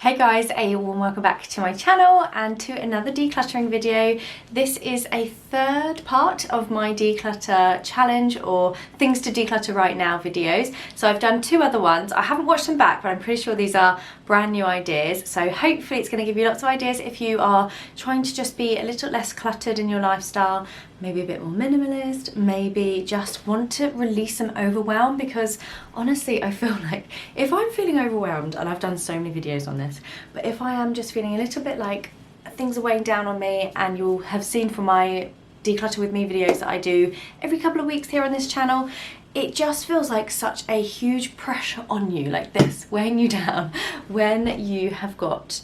Hey guys, a warm welcome back to my channel and to another decluttering video. This is a third part of my declutter challenge or things to declutter right now videos. So I've done two other ones. I haven't watched them back, but I'm pretty sure these are brand new ideas. So hopefully it's going to give you lots of ideas if you are trying to just be a little less cluttered in your lifestyle, maybe a bit more minimalist, maybe just want to release some overwhelm, because honestly I feel like if I'm feeling overwhelmed, and I've done so many videos on this, but if I am just feeling a little bit like things are weighing down on me, and you'll have seen from my declutter with me videos that I do every couple of weeks here on this channel, it just feels like such a huge pressure on you, like this, weighing you down when you have got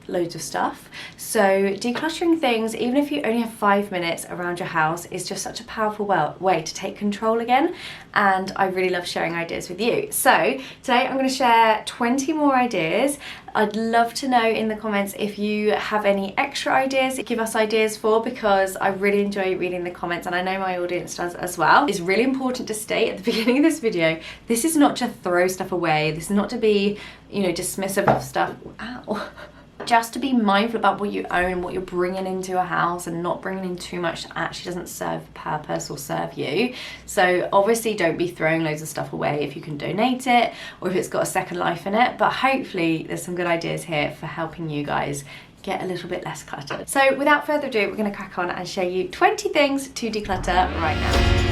loads of stuff. So decluttering things, even if you only have 5 minutes around your house, is just such a powerful way to take control again, and I really love sharing ideas with you. So today I'm going to share 20 more ideas. I'd love to know in the comments if you have any extra ideas to give us ideas for, because I really enjoy reading the comments and I know my audience does as well. It's really important to state at the beginning of this video, this is not to throw stuff away, this is not to be, dismissive of stuff. Ow. Just to be mindful about what you own, what you're bringing into a house, and not bringing in too much that actually doesn't serve purpose or serve you. So obviously don't be throwing loads of stuff away if you can donate it or if it's got a second life in it, but hopefully there's some good ideas here for helping you guys get a little bit less cluttered. So without further ado, we're going to crack on and show you 20 things to declutter right now.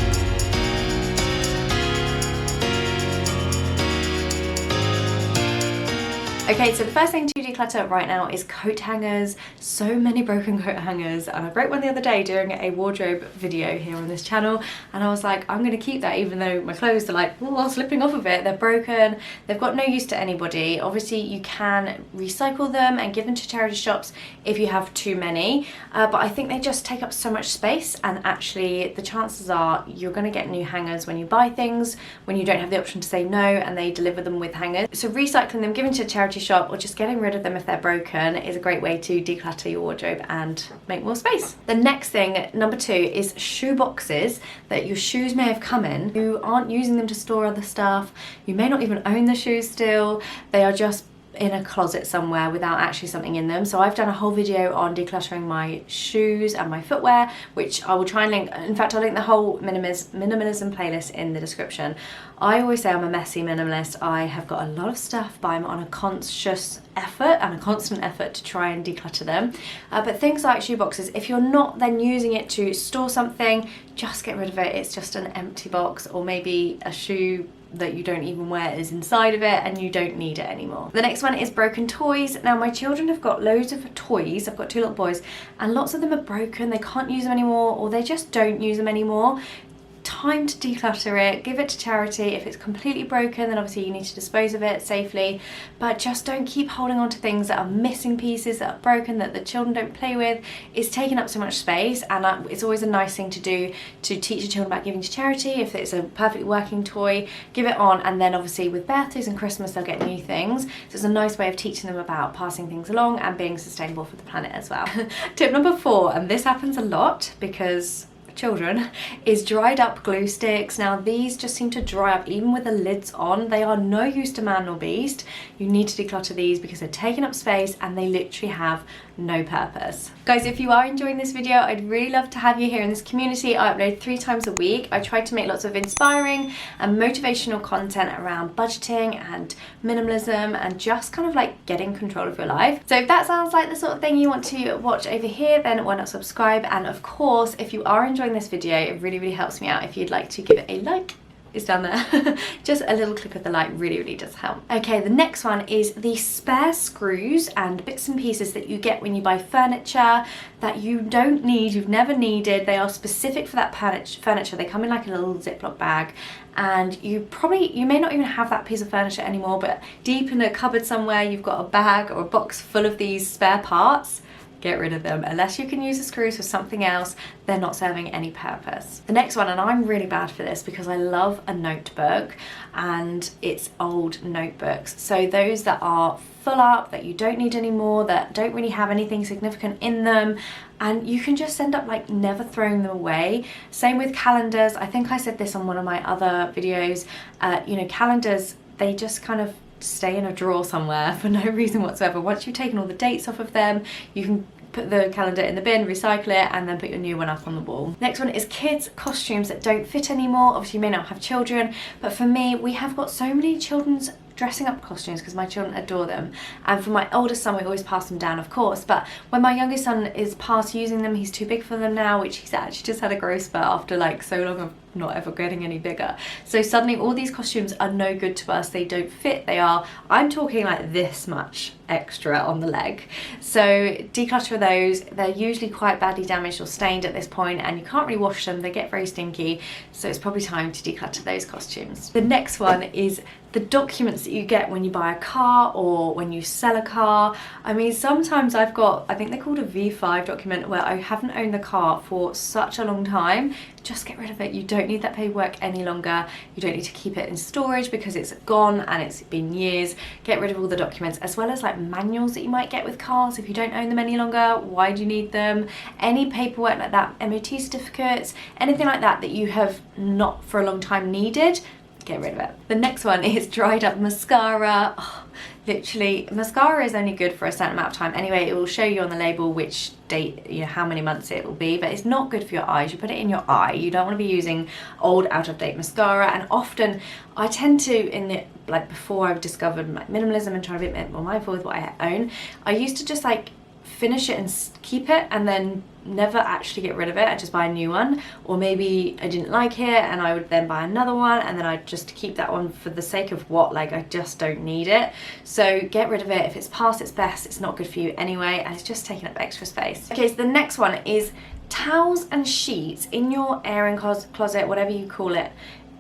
Okay, so the first thing to declutter right now is coat hangers. So many broken coat hangers, and I broke one the other day doing a wardrobe video here on this channel, and I was like, I'm going to keep that even though my clothes are like, oh, slipping off of it. They're broken, they've got no use to anybody. Obviously you can recycle them and give them to charity shops if you have too many, but I think they just take up so much space, and actually the chances are you're going to get new hangers when you buy things, when you don't have the option to say no and they deliver them with hangers. So recycling them, giving to a charity shop, or just getting rid of them if they're broken is a great way to declutter your wardrobe and make more space. The next thing, number 2, is shoe boxes that your shoes may have come in. You aren't using them to store other stuff, you may not even own the shoes still, they are just in a closet somewhere without actually something in them. So I've done a whole video on decluttering my shoes and my footwear, which I will try and link. In fact, I'll link the whole minimalism playlist in the description. I always say I'm a messy minimalist. I have got a lot of stuff, but I'm on a conscious effort and a constant effort to try and declutter them. But things like shoe boxes, if you're not then using it to store something, just get rid of it. It's just an empty box, or maybe a shoe that you don't even wear is inside of it and you don't need it anymore. The next one is broken toys. Now my children have got loads of toys. I've got 2 little boys, and lots of them are broken. They can't use them anymore, or they just don't use them anymore. Time to declutter it, give it to charity. If it's completely broken, then obviously you need to dispose of it safely, but just don't keep holding on to things that are missing pieces, that are broken, that the children don't play with. It's taking up so much space, and it's always a nice thing to do to teach your children about giving to charity. If it's a perfectly working toy, give it on, and then obviously with birthdays and Christmas they'll get new things. So it's a nice way of teaching them about passing things along and being sustainable for the planet as well. Tip number 4, and this happens a lot because children, is dried up glue sticks. Now these just seem to dry up even with the lids on. They are no use to man nor beast. You need to declutter these because they're taking up space and they literally have no purpose. Guys, if you are enjoying this video, I'd really love to have you here in this community. I upload 3 times a week. I try to make lots of inspiring and motivational content around budgeting and minimalism and just kind of like getting control of your life. So if that sounds like the sort of thing you want to watch over here, then why not subscribe? And of course, if you are enjoying this video, it really helps me out if you'd like to give it a like. It's down there. Just a little click of the like really does help. Okay, the next one is the spare screws and bits and pieces that you get when you buy furniture that you don't need, you've never needed. They are specific for that furniture. They come in like a little Ziploc bag, and you may not even have that piece of furniture anymore, but deep in a cupboard somewhere you've got a bag or a box full of these spare parts. Get rid of them. Unless you can use the screws for something else, they're not serving any purpose. The next one, and I'm really bad for this because I love a notebook, and it's old notebooks. So those that are full up, that you don't need anymore, that don't really have anything significant in them, and you can just end up like never throwing them away. Same with calendars. I think I said this on one of my other videos. Calendars, they just kind of stay in a drawer somewhere for no reason whatsoever. Once you've taken all the dates off of them, you can put the calendar in the bin, recycle it, and then put your new one up on the wall. Next one is kids' costumes that don't fit anymore. Obviously you may not have children, but for me, we have got so many children's dressing up costumes because my children adore them, and for my oldest son we always pass them down, of course, but when my youngest son is past using them, he's too big for them now, which he's actually just had a growth spurt after like so long of not ever getting any bigger. So suddenly all these costumes are no good to us. They don't fit. They are, I'm talking like this much extra on the leg. So declutter those. They're usually quite badly damaged or stained at this point, and you can't really wash them. They get very stinky, so it's probably time to declutter those costumes. The next one is the documents that you get when you buy a car or when you sell a car. I mean, sometimes I've got, I think they're called a V5 document, where I haven't owned the car for such a long time. Just get rid of it. You don't need that paperwork any longer. You don't need to keep it in storage because it's gone and it's been years. Get rid of all the documents, as well as like manuals that you might get with cars. If you don't own them any longer, why do you need them? Any paperwork like that, MOT certificates, anything like that that you have not for a long time needed, get rid of it. The next one is dried up mascara. Oh, literally, mascara is only good for a certain amount of time anyway. It will show you on the label which date, you know, how many months it will be, but it's not good for your eyes. You put it in your eye. You don't want to be using old, out-of-date mascara. And often I tend to, in the, like before I've discovered like minimalism and trying to be a bit more mindful with what I own, I used to just like finish it and keep it and then never actually get rid of it. I'd just buy a new one, or maybe I didn't like it and I would then buy another one, and then I'd just keep that one for the sake of what, like I just don't need it. So get rid of it. If it's past its best, it's not good for you anyway, and it's just taking up extra space. Okay, so the next one is towels and sheets in your airing closet, whatever you call it,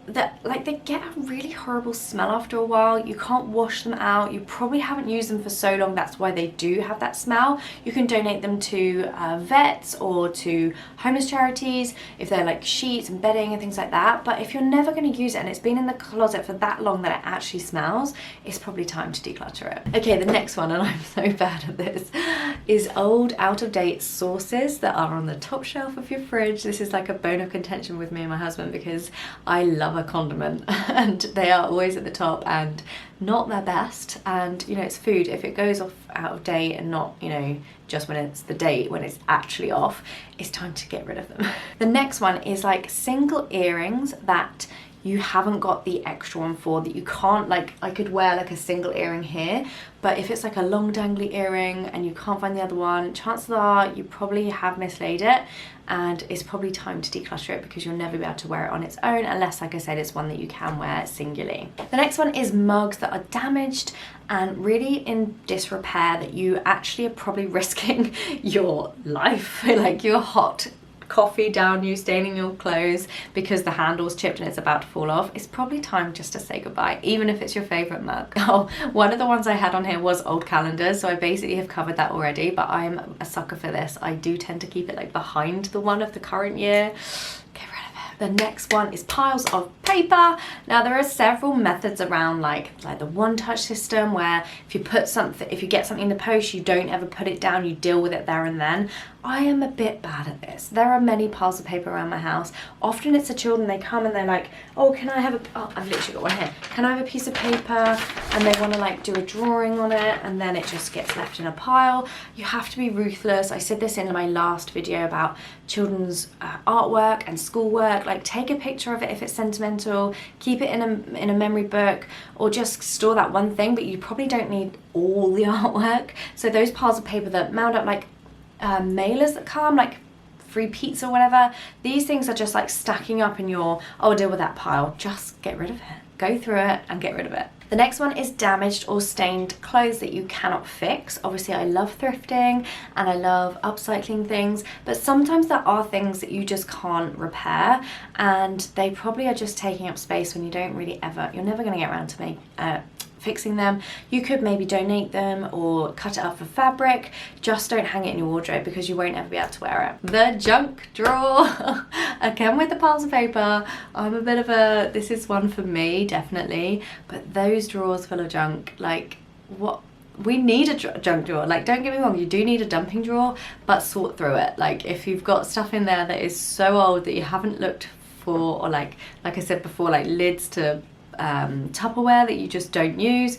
that like they get a really horrible smell after a while. You can't wash them out. You probably haven't used them for so long, that's why they do have that smell. You can donate them to vets or to homeless charities if they're like sheets and bedding and things like that. But if you're never going to use it and it's been in the closet for that long that it actually smells, it's probably time to declutter it. Okay, the next one, and I'm so bad at this, is old out-of-date sauces that are on the top shelf of your fridge. This is like a bone of contention with me and my husband because I love a condiment and they are always at the top and not their best. And you know, it's food. If it goes off out of date and not, you know, just when it's the date, when it's actually off, it's time to get rid of them. The next one is like single earrings that you haven't got the extra one for, that you can't, like I could wear like a single earring here, but if it's like a long dangly earring and you can't find the other one, chances are you probably have mislaid it, and it's probably time to declutter it because you'll never be able to wear it on its own unless, like I said, it's one that you can wear singularly. The next one is mugs that are damaged and really in disrepair, that you actually are probably risking your life, like your hot coffee down you, staining your clothes because the handle's chipped and it's about to fall off. It's probably time just to say goodbye, even if it's your favorite mug. Oh, one of the ones I had on here was old calendars, so I basically have covered that already, but I'm a sucker for this. I do tend to keep it like behind the one of the current year. Get rid of it. The next one is piles of paper. Now there are several methods around like the one-touch system, where if you put something, if you get something in the post, you don't ever put it down, you deal with it there and then. I am a bit bad at this. There are many piles of paper around my house. Often it's the children, they come and they're like, oh, can I have a, oh, I've literally got one here. Can I have a piece of paper? And they want to like do a drawing on it, and then it just gets left in a pile. You have to be ruthless. I said this in my last video about children's artwork and schoolwork. Like take a picture of it if it's sentimental, keep it in a memory book, or just store that one thing, but you probably don't need all the artwork. So those piles of paper that mount up like mailers that come, like free pizza or whatever, these things are just like stacking up in your, oh, deal with that pile. Just get rid of it. Go through it and get rid of it. The next one is damaged or stained clothes that you cannot fix. Obviously I love thrifting and I love upcycling things, but sometimes there are things that you just can't repair, and they probably are just taking up space when you don't really ever, you're never going to get around to fixing them. You could maybe donate them or cut it up for fabric. Just don't hang it in your wardrobe because you won't ever be able to wear it. The junk drawer. Again with the piles of paper. I'm a bit of a, this is one for me definitely, but those drawers full of junk, like what, we need a junk drawer. Like don't get me wrong, you do need a dumping drawer, but sort through it. Like if you've got stuff in there that is so old that you haven't looked for, or like I said before, like lids to Tupperware that you just don't use,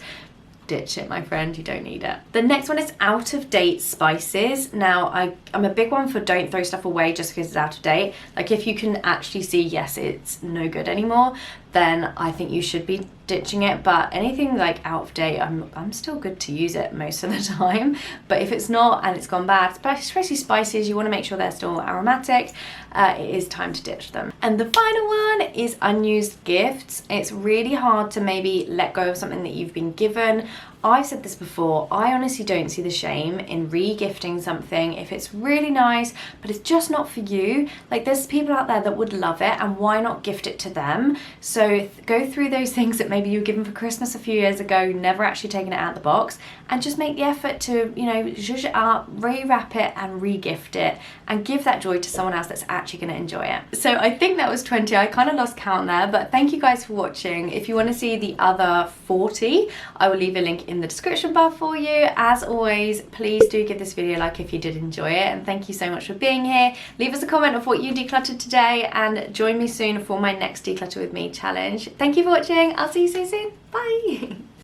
ditch it, my friend, you don't need it. The next one is out of date spices. Now I'm a big one for don't throw stuff away just because it's out of date. Like if you can actually see, yes, it's no good anymore, then I think you should be ditching it. But anything like out of date, I'm still good to use it most of the time. But if it's not and it's gone bad, especially spices, you want to make sure they're still aromatic, it is time to ditch them. And the final one is unused gifts. It's really hard to maybe let go of something that you've been given. I've said this before, I honestly don't see the shame in re-gifting something if it's really nice, but it's just not for you. Like there's people out there that would love it, and why not gift it to them? So go through those things that maybe you were given for Christmas a few years ago, never actually taken it out of the box, and just make the effort to, you know, zhuzh it up, rewrap it and re-gift it, and give that joy to someone else that's actually going to enjoy it. So I think that was 20, I kind of lost count there, but thank you guys for watching. If you want to see the other 40, I will leave a link in the description bar for you. As always, please do give this video a like if you did enjoy it, and thank you so much for being here. Leave us a comment of what you decluttered today, and join me soon for my next Declutter with Me challenge. Thank you for watching. I'll see you so soon. Bye.